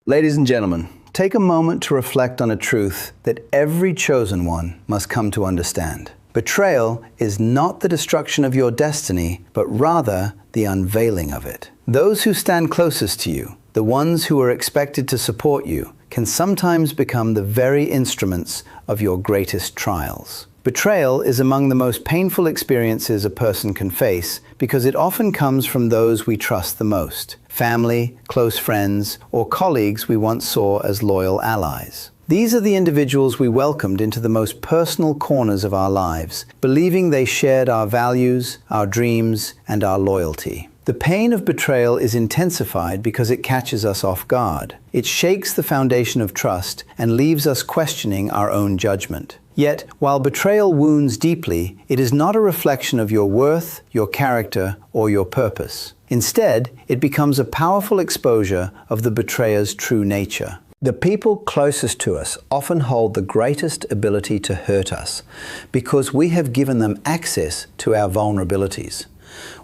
Ladies and gentlemen, take a moment to reflect on a truth that every chosen one must come to understand. Betrayal is not the destruction of your destiny, but rather the unveiling of it. Those who stand closest to you, the ones who are expected to support you, can sometimes become the very instruments of your greatest trials. Betrayal is among the most painful experiences a person can face because it often comes from those we trust the most: family, close friends, or colleagues we once saw as loyal allies. These are the individuals we welcomed into the most personal corners of our lives, believing they shared our values, our dreams, and our loyalty. The pain of betrayal is intensified because it catches us off guard. It shakes the foundation of trust and leaves us questioning our own judgment. Yet, while betrayal wounds deeply, it is not a reflection of your worth, your character, or your purpose. Instead, it becomes a powerful exposure of the betrayer's true nature. The people closest to us often hold the greatest ability to hurt us because we have given them access to our vulnerabilities.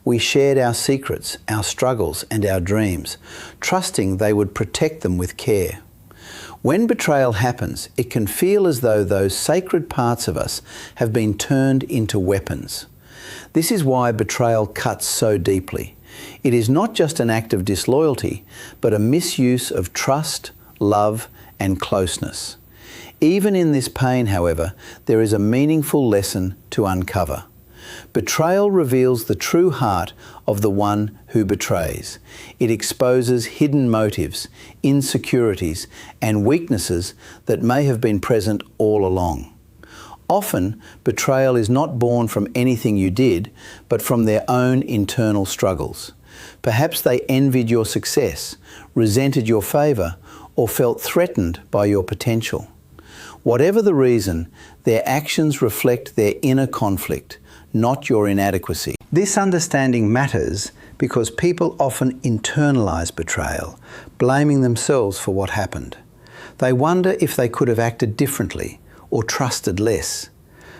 We shared our secrets, our struggles, and our dreams, trusting they would protect them with care. When betrayal happens, it can feel as though those sacred parts of us have been turned into weapons. This is why betrayal cuts so deeply. It is not just an act of disloyalty, but a misuse of trust, love, and closeness. Even in this pain, however, there is a meaningful lesson to uncover. Betrayal reveals the true heart of the one who betrays. It exposes hidden motives, insecurities, and weaknesses that may have been present all along. Often, betrayal is not born from anything you did, but from their own internal struggles. Perhaps they envied your success, resented your favor, or felt threatened by your potential. Whatever the reason, their actions reflect their inner conflict, not your inadequacy. This understanding matters because people often internalize betrayal, blaming themselves for what happened. They wonder if they could have acted differently or trusted less.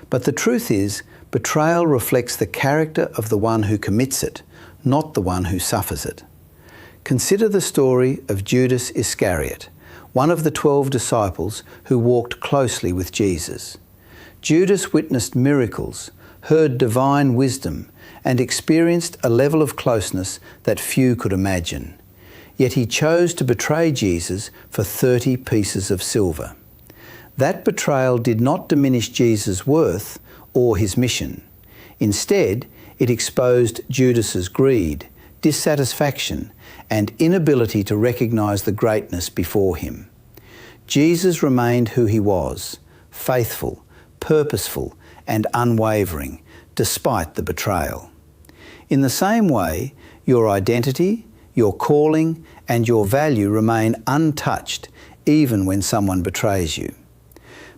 But the truth is, betrayal reflects the character of the one who commits it, not the one who suffers it. Consider the story of Judas Iscariot, one of the 12 disciples who walked closely with Jesus. Judas witnessed miracles, heard divine wisdom, and experienced a level of closeness that few could imagine. Yet he chose to betray Jesus for 30 pieces of silver. That betrayal did not diminish Jesus' worth or his mission. Instead, it exposed Judas's greed, dissatisfaction, and inability to recognize the greatness before him. Jesus remained who he was, faithful, purposeful, and unwavering, despite the betrayal. In the same way, your identity, your calling, and your value remain untouched even when someone betrays you.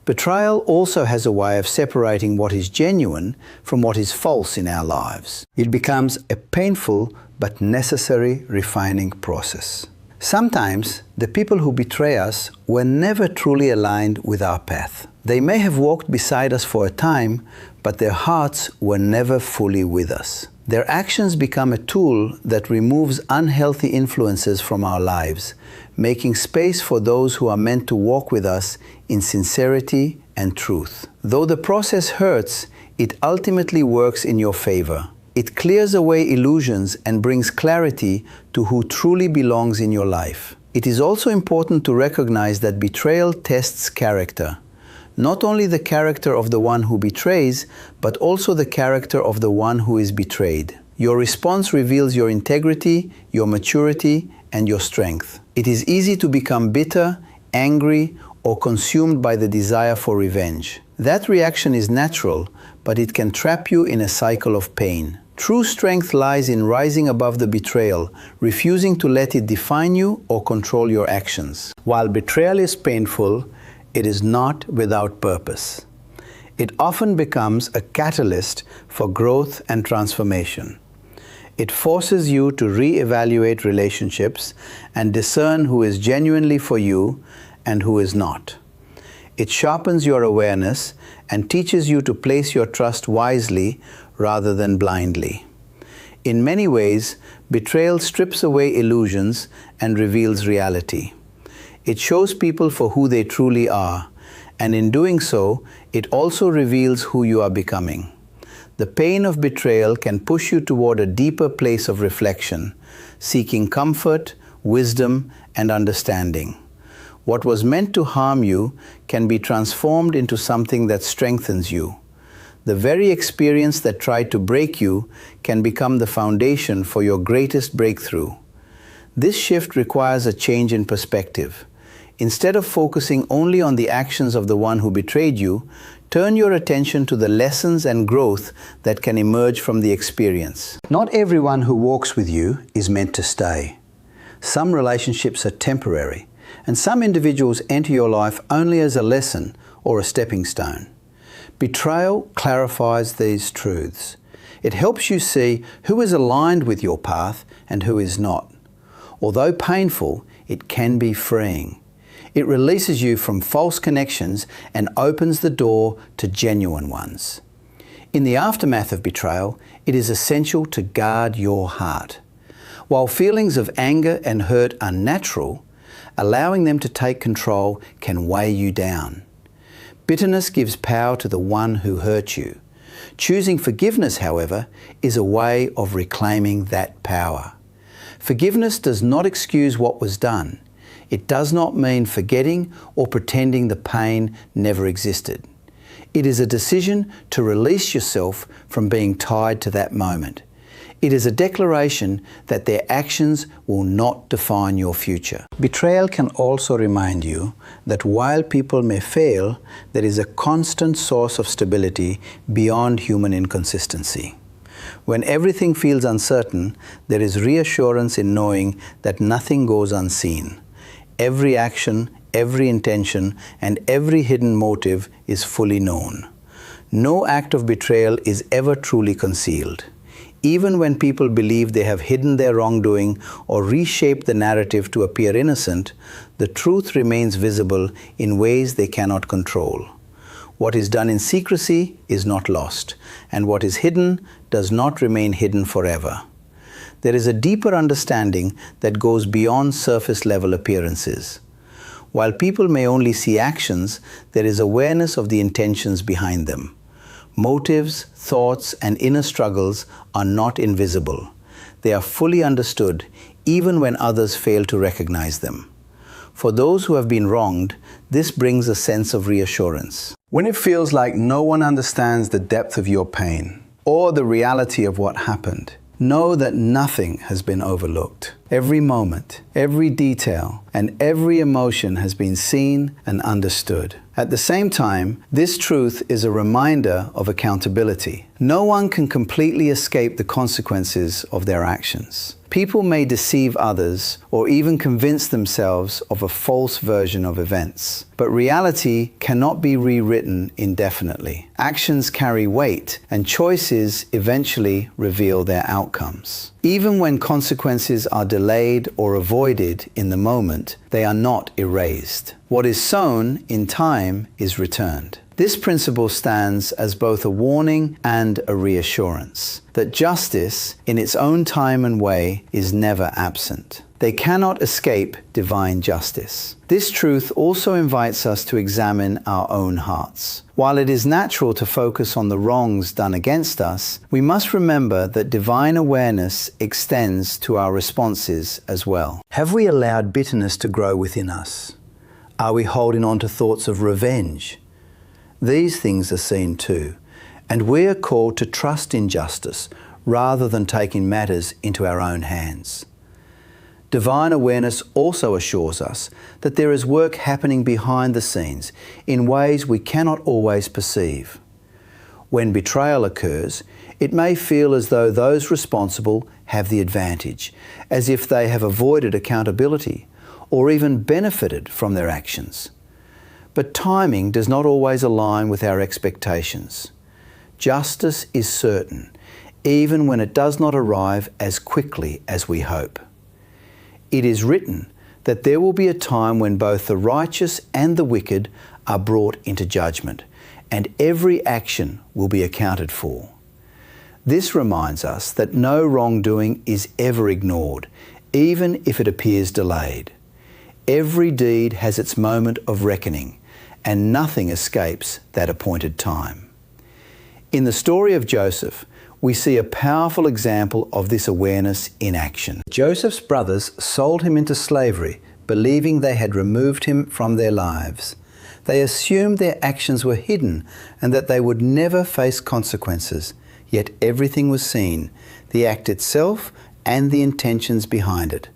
Betrayal also has a way of separating what is genuine from what is false in our lives. It becomes a painful but necessary refining process. Sometimes, the people who betray us were never truly aligned with our path. They may have walked beside us for a time, but their hearts were never fully with us. Their actions become a tool that removes unhealthy influences from our lives, making space for those who are meant to walk with us in sincerity and truth. Though the process hurts, it ultimately works in your favor. It clears away illusions and brings clarity to who truly belongs in your life. It is also important to recognize that betrayal tests character. Not only the character of the one who betrays, but also the character of the one who is betrayed. Your response reveals your integrity, your maturity, and your strength. It is easy to become bitter, angry, or consumed by the desire for revenge. That reaction is natural, but it can trap you in a cycle of pain. True strength lies in rising above the betrayal, refusing to let it define you or control your actions. While betrayal is painful, it is not without purpose. It often becomes a catalyst for growth and transformation. It forces you to re-evaluate relationships and discern who is genuinely for you and who is not. It sharpens your awareness and teaches you to place your trust wisely rather than blindly. In many ways, betrayal strips away illusions and reveals reality. It shows people for who they truly are, and in doing so, it also reveals who you are becoming. The pain of betrayal can push you toward a deeper place of reflection, seeking comfort, wisdom, and understanding. What was meant to harm you can be transformed into something that strengthens you. The very experience that tried to break you can become the foundation for your greatest breakthrough. This shift requires a change in perspective. Instead of focusing only on the actions of the one who betrayed you, turn your attention to the lessons and growth that can emerge from the experience. Not everyone who walks with you is meant to stay. Some relationships are temporary, and some individuals enter your life only as a lesson or a stepping stone. Betrayal clarifies these truths. It helps you see who is aligned with your path and who is not. Although painful, it can be freeing. It releases you from false connections and opens the door to genuine ones. In the aftermath of betrayal, it is essential to guard your heart. While feelings of anger and hurt are natural, allowing them to take control can weigh you down. Bitterness gives power to the one who hurt you. Choosing forgiveness, however, is a way of reclaiming that power. Forgiveness does not excuse what was done. It does not mean forgetting or pretending the pain never existed. It is a decision to release yourself from being tied to that moment. It is a declaration that their actions will not define your future. Betrayal can also remind you that while people may fail, there is a constant source of stability beyond human inconsistency. When everything feels uncertain, there is reassurance in knowing that nothing goes unseen. Every action, every intention, and every hidden motive is fully known. No act of betrayal is ever truly concealed. Even when people believe they have hidden their wrongdoing or reshaped the narrative to appear innocent, the truth remains visible in ways they cannot control. What is done in secrecy is not lost, and what is hidden does not remain hidden forever. There is a deeper understanding that goes beyond surface-level appearances. While people may only see actions, there is awareness of the intentions behind them. Motives, thoughts, and inner struggles are not invisible. They are fully understood, even when others fail to recognize them. For those who have been wronged, this brings a sense of reassurance. When it feels like no one understands the depth of your pain or the reality of what happened, know that nothing has been overlooked. Every moment, every detail, and every emotion has been seen and understood. At the same time, this truth is a reminder of accountability. No one can completely escape the consequences of their actions. People may deceive others or even convince themselves of a false version of events. But reality cannot be rewritten indefinitely. Actions carry weight, and choices eventually reveal their outcomes. Even when consequences are delayed or avoided in the moment, they are not erased. What is sown in time is returned. This principle stands as both a warning and a reassurance that justice, in its own time and way, is never absent. They cannot escape divine justice. This truth also invites us to examine our own hearts. While it is natural to focus on the wrongs done against us, we must remember that divine awareness extends to our responses as well. Have we allowed bitterness to grow within us? Are we holding on to thoughts of revenge? These things are seen too, and we are called to trust in justice rather than taking matters into our own hands. Divine awareness also assures us that there is work happening behind the scenes in ways we cannot always perceive. When betrayal occurs, it may feel as though those responsible have the advantage, as if they have avoided accountability or even benefited from their actions. But timing does not always align with our expectations. Justice is certain, even when it does not arrive as quickly as we hope. It is written that there will be a time when both the righteous and the wicked are brought into judgment, and every action will be accounted for. This reminds us that no wrongdoing is ever ignored, even if it appears delayed. Every deed has its moment of reckoning, and nothing escapes that appointed time. In the story of Joseph, we see a powerful example of this awareness in action. Joseph's brothers sold him into slavery, believing they had removed him from their lives. They assumed their actions were hidden and that they would never face consequences. Yet everything was seen, the act itself and the intentions behind it.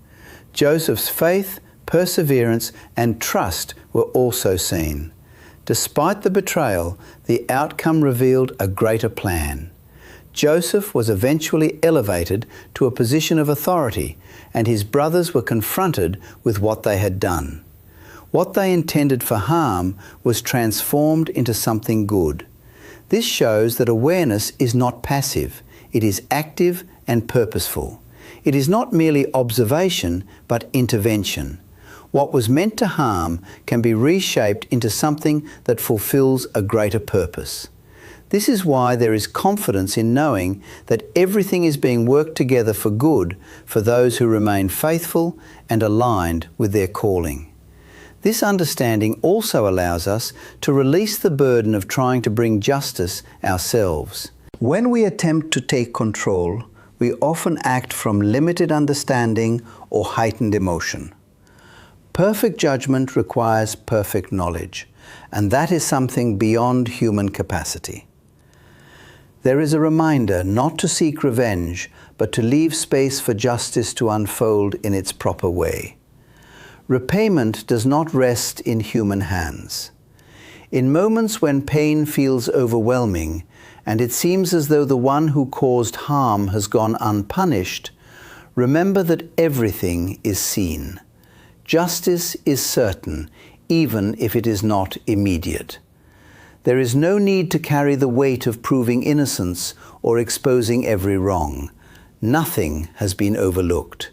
Joseph's faith, perseverance, and trust were also seen. Despite the betrayal, the outcome revealed a greater plan. Joseph was eventually elevated to a position of authority, and his brothers were confronted with what they had done. What they intended for harm was transformed into something good. This shows that awareness is not passive, it is active and purposeful. It is not merely observation, but intervention. What was meant to harm can be reshaped into something that fulfills a greater purpose. This is why there is confidence in knowing that everything is being worked together for good for those who remain faithful and aligned with their calling. This understanding also allows us to release the burden of trying to bring justice ourselves. When we attempt to take control, we often act from limited understanding or heightened emotion. Perfect judgment requires perfect knowledge, and that is something beyond human capacity. There is a reminder not to seek revenge, but to leave space for justice to unfold in its proper way. Repayment does not rest in human hands. In moments when pain feels overwhelming, and it seems as though the one who caused harm has gone unpunished, remember that everything is seen. Justice is certain, even if it is not immediate. There is no need to carry the weight of proving innocence or exposing every wrong. Nothing has been overlooked.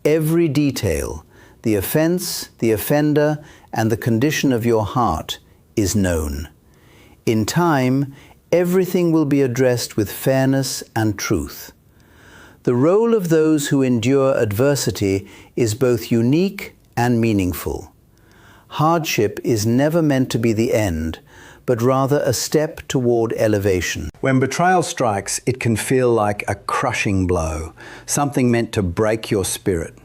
Every detail, the offense, the offender, and the condition of your heart is known. In time, everything will be addressed with fairness and truth. The role of those who endure adversity is both unique and meaningful. Hardship is never meant to be the end, but rather a step toward elevation. When betrayal strikes, it can feel like a crushing blow, something meant to break your spirit.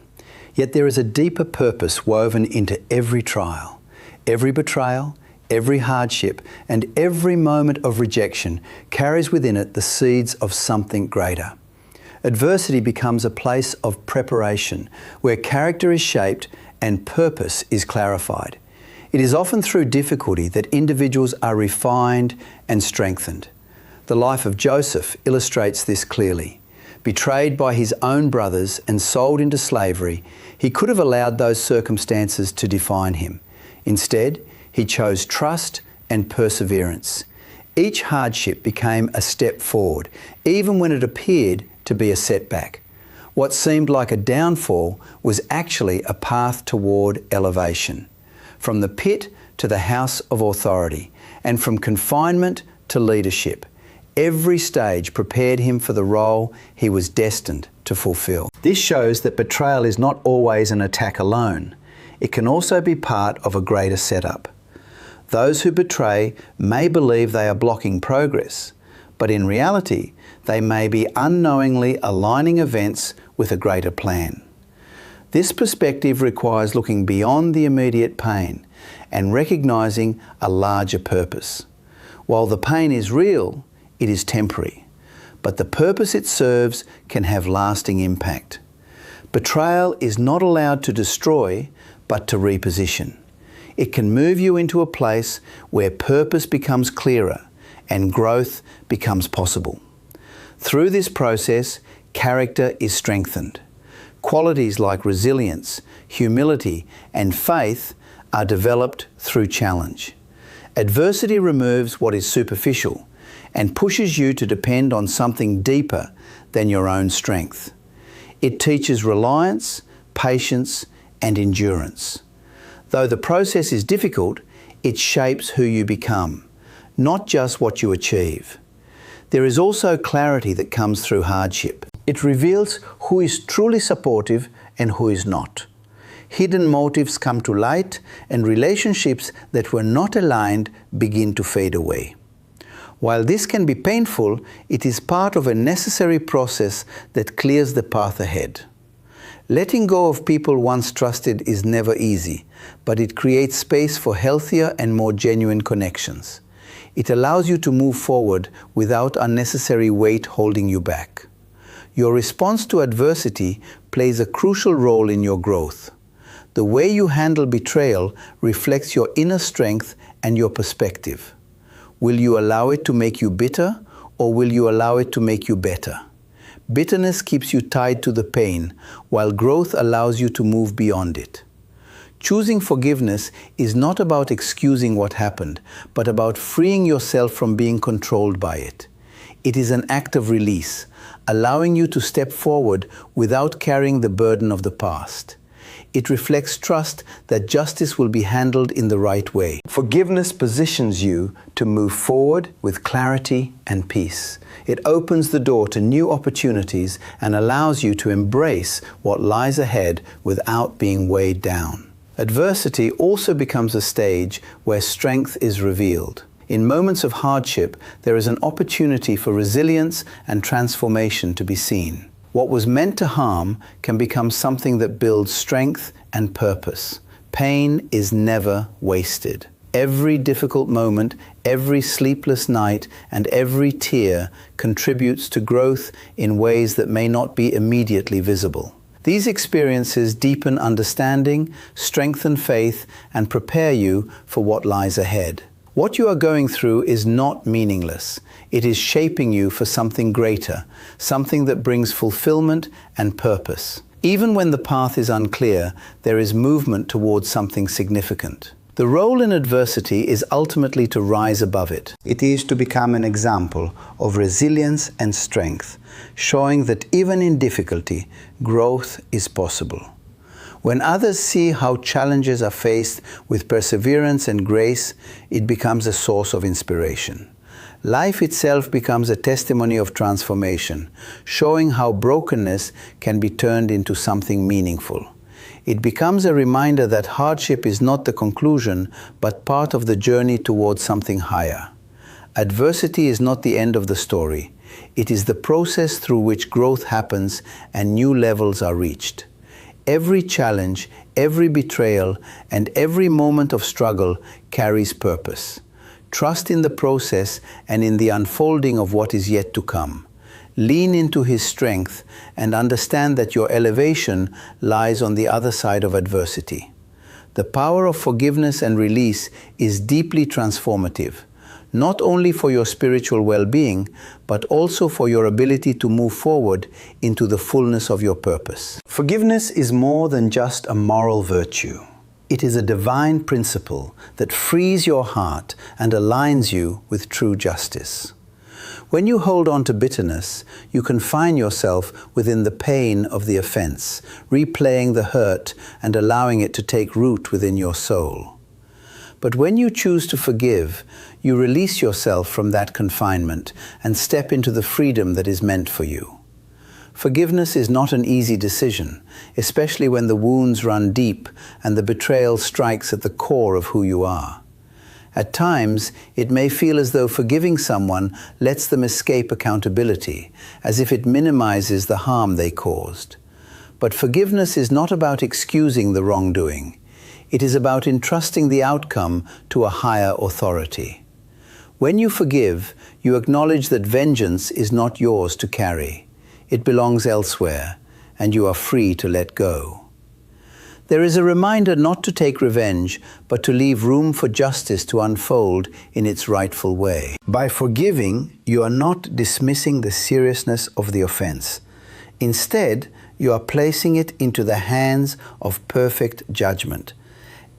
Yet there is a deeper purpose woven into every trial. Every betrayal, every hardship, and every moment of rejection carries within it the seeds of something greater. Adversity becomes a place of preparation, where character is shaped and purpose is clarified. It is often through difficulty that individuals are refined and strengthened. The life of Joseph illustrates this clearly. Betrayed by his own brothers and sold into slavery, he could have allowed those circumstances to define him. Instead, he chose trust and perseverance. Each hardship became a step forward, even when it appeared to be a setback. What seemed like a downfall was actually a path toward elevation. From the pit to the house of authority, and from confinement to leadership, every stage prepared him for the role he was destined to fulfill. This shows that betrayal is not always an attack alone. It can also be part of a greater setup. Those who betray may believe they are blocking progress, but in reality, they may be unknowingly aligning events with a greater plan. This perspective requires looking beyond the immediate pain and recognizing a larger purpose. While the pain is real, it is temporary, but the purpose it serves can have lasting impact. Betrayal is not allowed to destroy, but to reposition. It can move you into a place where purpose becomes clearer and growth becomes possible. Through this process, character is strengthened. Qualities like resilience, humility, and faith are developed through challenge. Adversity removes what is superficial and pushes you to depend on something deeper than your own strength. It teaches reliance, patience, and endurance. Though the process is difficult, it shapes who you become, not just what you achieve. There is also clarity that comes through hardship. It reveals who is truly supportive and who is not. hidden motives come to light, and relationships that were not aligned begin to fade away. While this can be painful, it is part of a necessary process that clears the path ahead. Letting go of people once trusted is never easy, but it creates space for healthier and more genuine connections. It allows you to move forward without unnecessary weight holding you back. Your response to adversity plays a crucial role in your growth. The way you handle betrayal reflects your inner strength and your perspective. Will you allow it to make you bitter, or will you allow it to make you better? Bitterness keeps you tied to the pain, while growth allows you to move beyond it. Choosing forgiveness is not about excusing what happened, but about freeing yourself from being controlled by it. It is an act of release, allowing you to step forward without carrying the burden of the past. It reflects trust that justice will be handled in the right way. Forgiveness positions you to move forward with clarity and peace. It opens the door to new opportunities and allows you to embrace what lies ahead without being weighed down. Adversity also becomes a stage where strength is revealed. In moments of hardship, there is an opportunity for resilience and transformation to be seen. What was meant to harm can become something that builds strength and purpose. Pain is never wasted. Every difficult moment, every sleepless night, and every tear contributes to growth in ways that may not be immediately visible. These experiences deepen understanding, strengthen faith, and prepare you for what lies ahead. What you are going through is not meaningless. It is shaping you for something greater, something that brings fulfillment and purpose. Even when the path is unclear, there is movement towards something significant. The role in adversity is ultimately to rise above it. It is to become an example of resilience and strength, showing that even in difficulty, growth is possible. When others see how challenges are faced with perseverance and grace, it becomes a source of inspiration. Life itself becomes a testimony of transformation, showing how brokenness can be turned into something meaningful. It becomes a reminder that hardship is not the conclusion, but part of the journey towards something higher. Adversity is not the end of the story. It is the process through which growth happens and new levels are reached. Every challenge, every betrayal, and every moment of struggle carries purpose. Trust in the process and in the unfolding of what is yet to come. Lean into His strength and understand that your elevation lies on the other side of adversity. The power of forgiveness and release is deeply transformative, not only for your spiritual well-being, but also for your ability to move forward into the fullness of your purpose. Forgiveness is more than just a moral virtue. It is a divine principle that frees your heart and aligns you with true justice. When you hold on to bitterness, you confine yourself within the pain of the offense, replaying the hurt and allowing it to take root within your soul. But when you choose to forgive, you release yourself from that confinement and step into the freedom that is meant for you. Forgiveness is not an easy decision, especially when the wounds run deep and the betrayal strikes at the core of who you are. At times, it may feel as though forgiving someone lets them escape accountability, as if it minimizes the harm they caused. But forgiveness is not about excusing the wrongdoing. It is about entrusting the outcome to a higher authority. When you forgive, you acknowledge that vengeance is not yours to carry. It belongs elsewhere, and you are free to let go. There is a reminder not to take revenge, but to leave room for justice to unfold in its rightful way. By forgiving, you are not dismissing the seriousness of the offense. Instead, you are placing it into the hands of perfect judgment.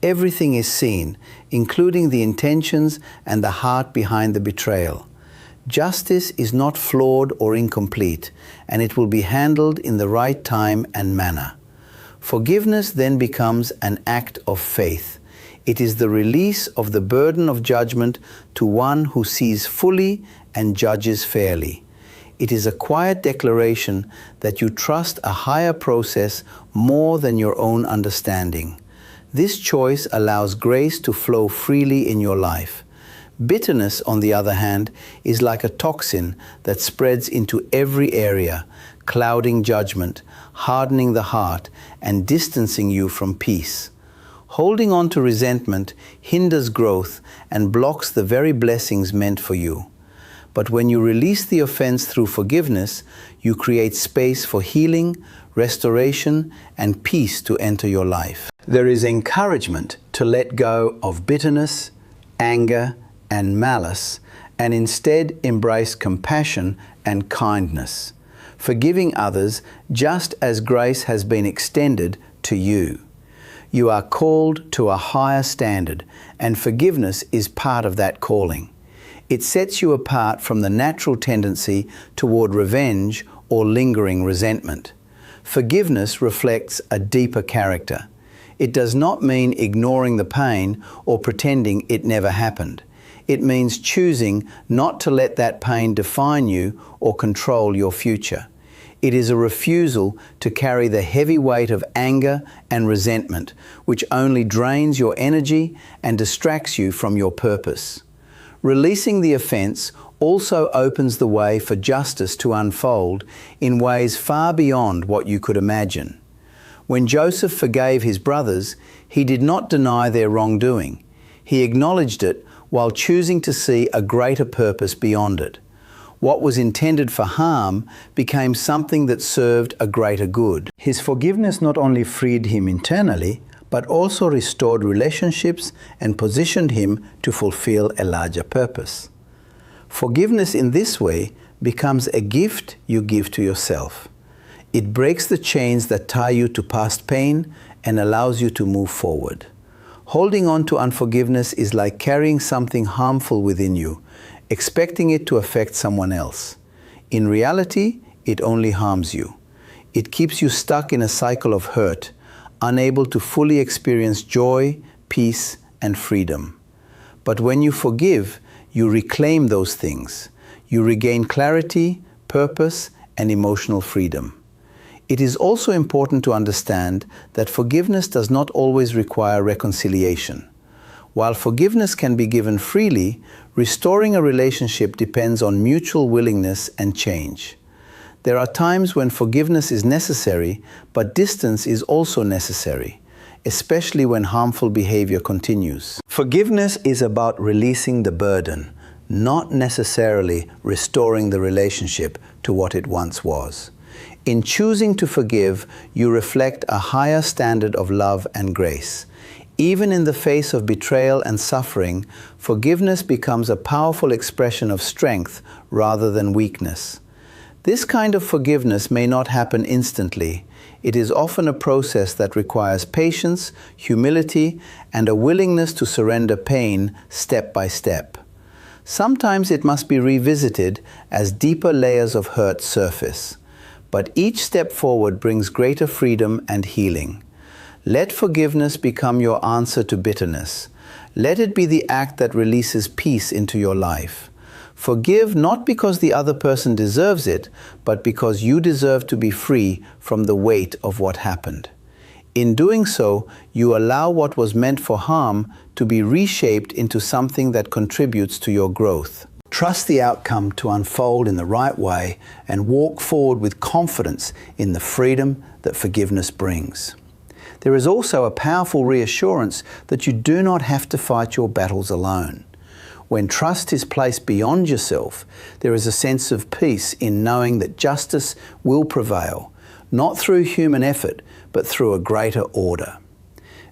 Everything is seen, including the intentions and the heart behind the betrayal. Justice is not flawed or incomplete, and it will be handled in the right time and manner. Forgiveness then becomes an act of faith. It is the release of the burden of judgment to one who sees fully and judges fairly. It is a quiet declaration that you trust a higher process more than your own understanding. This choice allows grace to flow freely in your life. Bitterness, on the other hand, is like a toxin that spreads into every area, clouding judgment, hardening the heart, and distancing you from peace. Holding on to resentment hinders growth and blocks the very blessings meant for you. But when you release the offense through forgiveness, you create space for healing, restoration, and peace to enter your life. There is encouragement to let go of bitterness, anger, and malice, and instead embrace compassion and kindness, forgiving others just as grace has been extended to you. You are called to a higher standard, and forgiveness is part of that calling. It sets you apart from the natural tendency toward revenge or lingering resentment. Forgiveness reflects a deeper character. It does not mean ignoring the pain or pretending it never happened. It means choosing not to let that pain define you or control your future. It is a refusal to carry the heavy weight of anger and resentment, which only drains your energy and distracts you from your purpose. Releasing the offense also opens the way for justice to unfold in ways far beyond what you could imagine. When Joseph forgave his brothers, he did not deny their wrongdoing. He acknowledged it while choosing to see a greater purpose beyond it. What was intended for harm became something that served a greater good. His forgiveness not only freed him internally, but also restored relationships and positioned him to fulfill a larger purpose. Forgiveness in this way becomes a gift you give to yourself. It breaks the chains that tie you to past pain and allows you to move forward. Holding on to unforgiveness is like carrying something harmful within you, expecting it to affect someone else. In reality, it only harms you. It keeps you stuck in a cycle of hurt, unable to fully experience joy, peace, and freedom. But when you forgive, you reclaim those things. You regain clarity, purpose, and emotional freedom. It is also important to understand that forgiveness does not always require reconciliation. While forgiveness can be given freely, restoring a relationship depends on mutual willingness and change. There are times when forgiveness is necessary, but distance is also necessary, especially when harmful behavior continues. Forgiveness is about releasing the burden, not necessarily restoring the relationship to what it once was. In choosing to forgive, you reflect a higher standard of love and grace. Even in the face of betrayal and suffering, forgiveness becomes a powerful expression of strength rather than weakness. This kind of forgiveness may not happen instantly. It is often a process that requires patience, humility, and a willingness to surrender pain step by step. Sometimes it must be revisited as deeper layers of hurt surface. But each step forward brings greater freedom and healing. Let forgiveness become your answer to bitterness. Let it be the act that releases peace into your life. Forgive not because the other person deserves it, but because you deserve to be free from the weight of what happened. In doing so, you allow what was meant for harm to be reshaped into something that contributes to your growth. Trust the outcome to unfold in the right way and walk forward with confidence in the freedom that forgiveness brings. There is also a powerful reassurance that you do not have to fight your battles alone. When trust is placed beyond yourself, there is a sense of peace in knowing that justice will prevail, not through human effort, but through a greater order.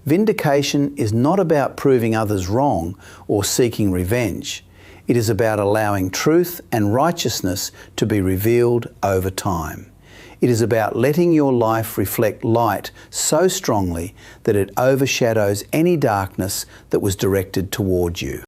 Vindication is not about proving others wrong or seeking revenge. It is about allowing truth and righteousness to be revealed over time. It is about letting your life reflect light so strongly that it overshadows any darkness that was directed toward you.